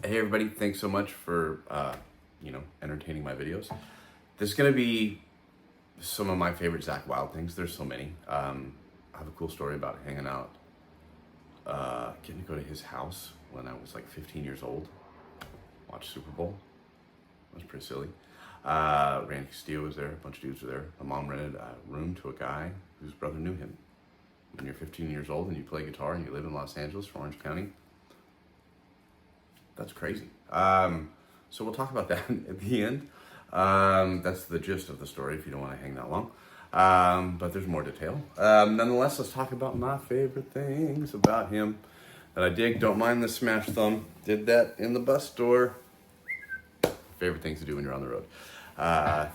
Hey everybody, thanks so much for entertaining my videos. This is gonna be some of my favorite Zakk Wylde things. There's so many. I have a cool story about hanging out, getting to go to his house when I was like 15 years old. Watch Super Bowl. That was pretty silly. Randy Castillo was there, a bunch of dudes were there. My mom rented a room to a guy whose brother knew him. When you're 15 years old and you play guitar and you live in Los Angeles, Orange County, that's crazy. So we'll talk about that at the end. That's the gist of the story if you don't want to hang that long. But there's more detail. Nonetheless, let's talk about my favorite things about him that I dig. Don't mind the smash thumb. Did that in the bus store. Favorite things to do when you're on the road.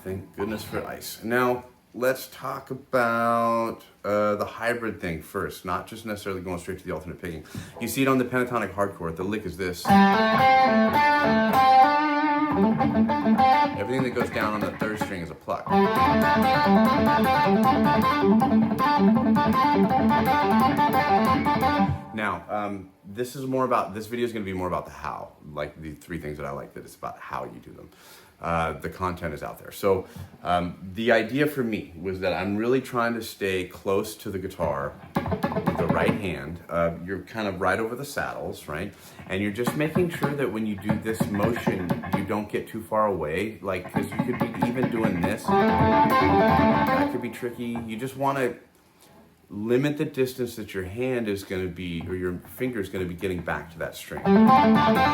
Thank goodness for ice. Now, let's talk about the hybrid thing first, not just necessarily going straight to the alternate picking. You see it on the pentatonic hardcore. The lick is this. Everything that goes down on the third string is a pluck. Now, this video is going to be more about the how, like the three things that I like, that it's about how you do them. The content is out there. So the idea for me was that I'm really trying to stay close to the guitar with the right hand. You're kind of right over the saddles, right? And you're just making sure that when you do this motion, you don't get too far away, like, because you could be even doing this. That could be tricky. You just want to limit the distance that your hand is going to be, or your finger is going to be getting back to that string. Now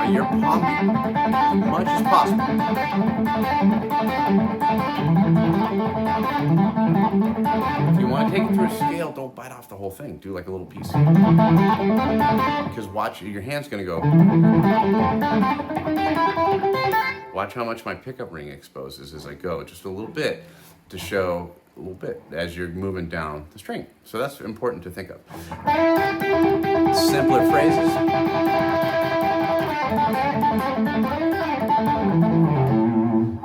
you're pumping as much as possible. If you want to take it through a scale, don't bite off the whole thing. Do like a little piece. Because watch, your hand's going to go. Watch how much my pickup ring exposes as I go, just a little bit, to show a little bit as you're moving down the string. So that's important to think of. Simpler phrases.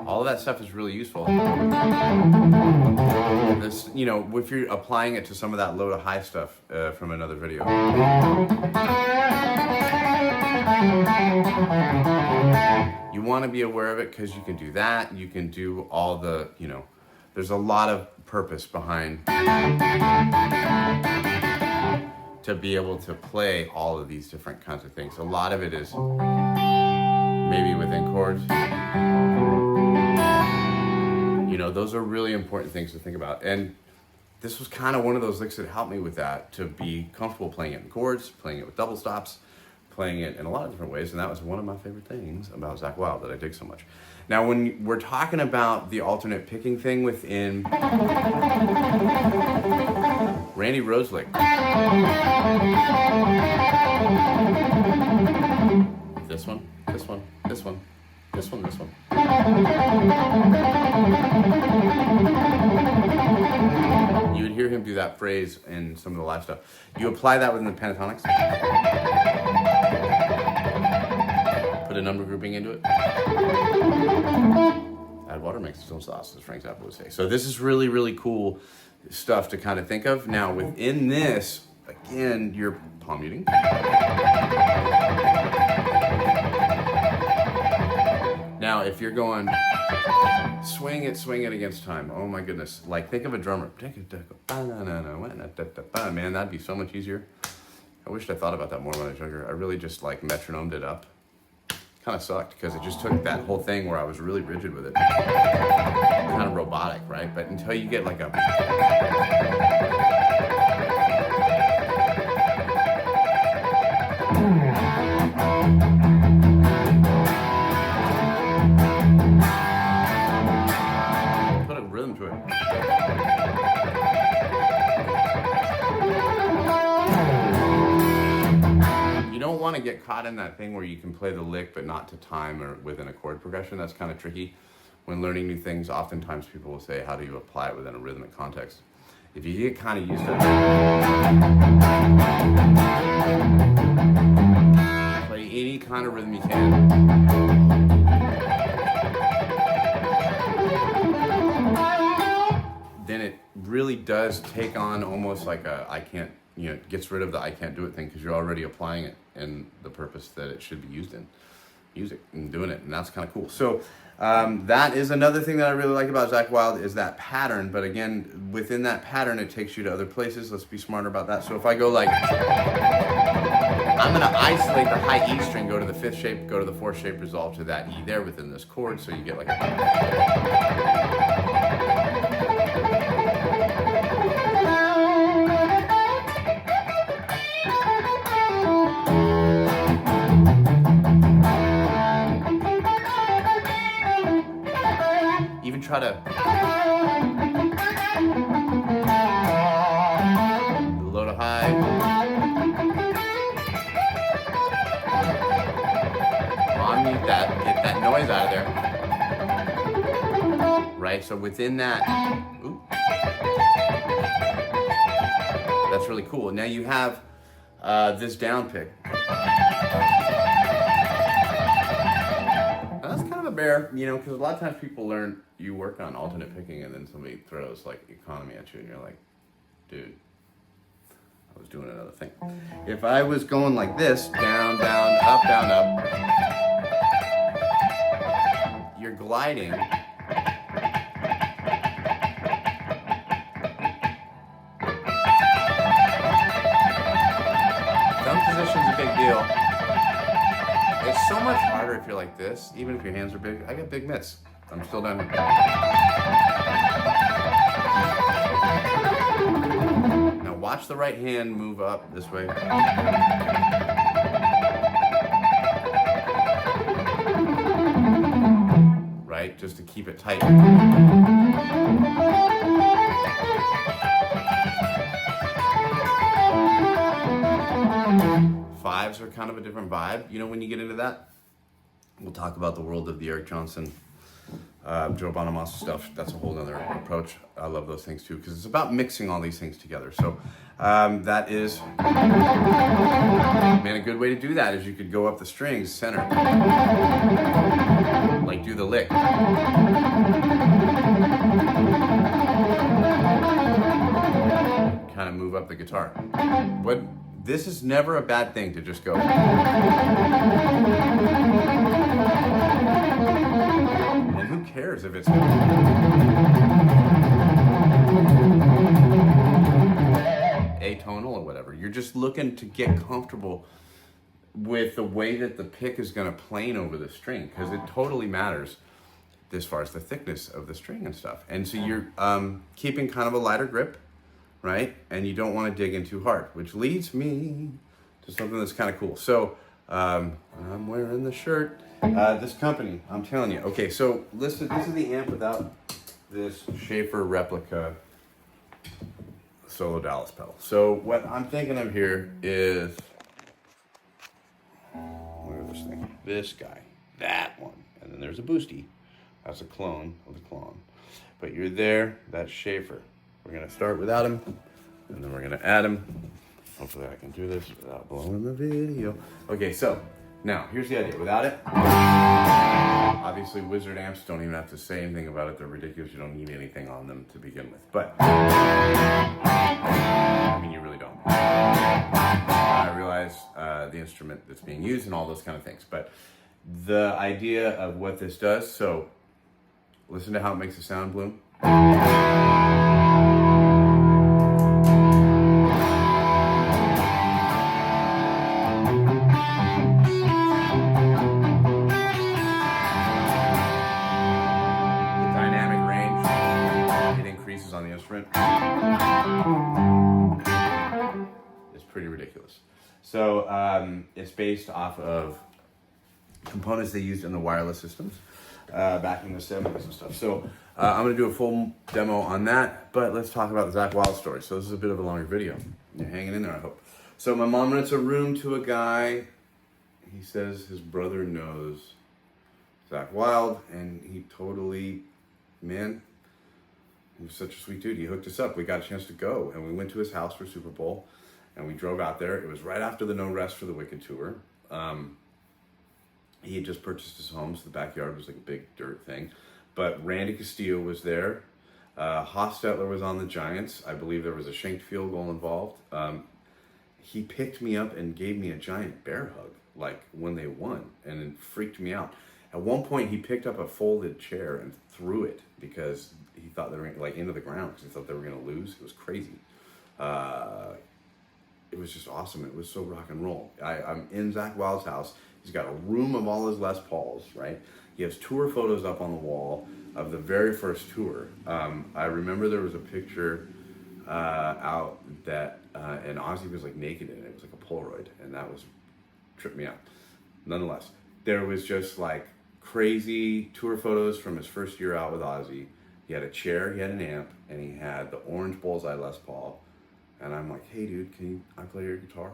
All of that stuff is really useful. This, if you're applying it to some of that low to high stuff from another video. You want to be aware of it because you can do that. You can do all the, there's a lot of purpose behind to be able to play all of these different kinds of things. A lot of it is maybe within chords. Those are really important things to think about. And this was kind of one of those licks that helped me with that, to be comfortable playing it in chords, playing it with double stops, playing it in a lot of different ways. And that was one of my favorite things about Zakk Wylde that I dig so much. Now, when we're talking about the alternate picking thing within Randy Rhoads lick, this one, this one, this one, this one, this one. You would hear him do that phrase in some of the live stuff. You apply that within the pentatonics. Put a number grouping into it. Add water, makes its own sauce, as Frank Zappa would say. So this is really, really cool stuff to kind of think of. Now, within this, again, you're palm muting. Now, if you're going, swing it against time. Oh my goodness. Like, think of a drummer. Man, that'd be so much easier. I wished I thought about that more when I was younger. I really just metronomed it up. Kind of sucked because it just took that whole thing where I was really rigid with it. Kind of robotic, right? But until you get like a... put a rhythm to it. You don't want to get caught in that thing where you can play the lick but not to time or within a chord progression. That's kind of tricky. When learning new things, oftentimes people will say, how do you apply it within a rhythmic context? If you get kind of used to it, play any kind of rhythm you can. Then it really does take on almost like a, I can't gets rid of the I can't do it thing, because you're already applying it in the purpose that it should be used in, music, and doing it, and that's kind of cool. So that is another thing that I really like about Zakk Wylde, is that pattern. But again, within that pattern, it takes you to other places. Let's be smarter about that. So if I go like, I'm going to isolate the high E string, go to the 5th shape, go to the 4th shape, resolve to that E there within this chord, so you get like even try to low to high. Unmute that, get that noise out of there. Right, so within that, ooh, that's really cool. Now you have this down pick. Now that's kind of a bear, because a lot of times people learn, you work on alternate picking, and then somebody throws like economy at you, and you're like, dude, I was doing another thing. If I was going like this, down, down, up, you're gliding. Thumb position's a big deal. It's so much harder if you're like this, even if your hands are big. I got big mitts. I'm still down here. Now watch the right hand move up this way. Right, just to keep it tight. Fives are kind of a different vibe, when you get into that. We'll talk about the world of the Eric Johnson, Joe Bonamassa stuff. That's a whole other approach. I love those things too, because it's about mixing all these things together. So that is, man, a good way to do that is you could go up the strings center, like do the lick. Kind of move up the guitar. But this is never a bad thing to just go. And who cares if it's atonal or whatever. You're just looking to get comfortable with the way that the pick is going to plane over the string, because it totally matters as far as the thickness of the string and stuff. And so you're keeping kind of a lighter grip, right? And you don't want to dig in too hard, which leads me to something that's kind of cool. So I'm wearing the shirt. This company, I'm telling you. Okay, so listen, this is the amp without this Schaefer replica Solo Dallas pedal. So what I'm thinking of here is, look at this thing, this guy, that one, and then there's a boosty. That's a clone of the clone. But you're there, that's Schaefer. We're gonna start without him, and then we're gonna add him. Hopefully I can do this without blowing the video. Okay, so now here's the idea. Without it, obviously Wizard amps don't even have to say anything about it. They're ridiculous. You don't need anything on them to begin with. But I mean, you really don't. I realize the instrument that's being used and all those kind of things. But the idea of what this does. So listen to how it makes a sound, Bloom. On the instrument, it's pretty ridiculous. So it's based off of components they used in the wireless systems back in the 70s and stuff. So I'm going to do a full demo on that, but let's talk about the Zakk Wylde story. So this is a bit of a longer video. You're hanging in there, I hope. So my mom rents a room to a guy. He says his brother knows Zakk Wylde, and he totally, man, he was such a sweet dude. He hooked us up. We got a chance to go, and we went to his house for Super Bowl, and we drove out there. It was right after the No Rest for the Wicked tour. He had just purchased his home, so the backyard was like a big dirt thing. But Randy Castillo was there. Hostetler was on the Giants. I believe there was a shanked field goal involved. he picked me up and gave me a giant bear hug, like when they won, and it freaked me out. At one point, he picked up a folded chair and threw it because he thought they were like into the ground because he thought they were going to lose. It was crazy. It was just awesome. It was so rock and roll. I'm in Zakk Wylde's house. He's got a room of all his Les Pauls, right? He has tour photos up on the wall of the very first tour. I remember there was a picture out that, and Ozzy was like naked in it. It was like a Polaroid, and that was tripped me out. Nonetheless, there was just like crazy tour photos from his first year out with Ozzy. He had a chair, he had an amp, and he had the orange Bullseye Les Paul. And I'm like, hey dude, I play your guitar?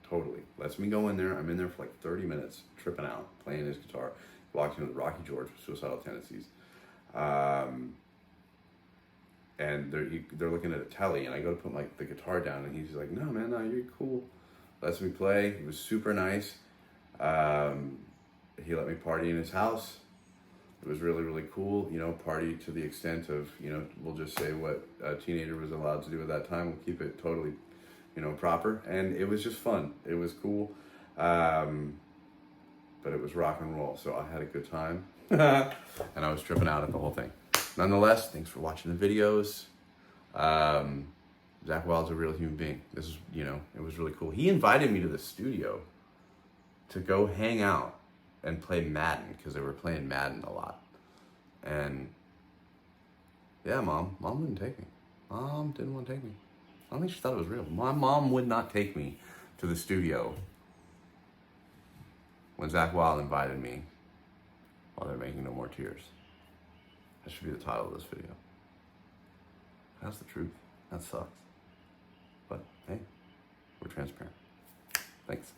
Totally. Lets me go in there. I'm in there for like 30 minutes, tripping out, playing his guitar. Walked in with Rocky George with Suicidal Tendencies. And they're looking at a telly, and I go to put the guitar down, and he's like, no man, no, you're cool. Lets me play. He was super nice. He let me party in his house. It was really, really cool, party to the extent of, we'll just say what a teenager was allowed to do at that time. We'll keep it totally, proper. And it was just fun. It was cool. But it was rock and roll. So I had a good time. And I was tripping out at the whole thing. Nonetheless, thanks for watching the videos. Zakk Wylde's a real human being. This is, it was really cool. He invited me to the studio to go hang out and play Madden, because they were playing Madden a lot. And yeah, mom wouldn't take me. Mom didn't want to take me. I don't think she thought it was real. My mom would not take me to the studio when Zakk Wylde invited me while they're making No More Tears. That should be the title of this video. That's the truth. That sucks. But hey, we're transparent. Thanks.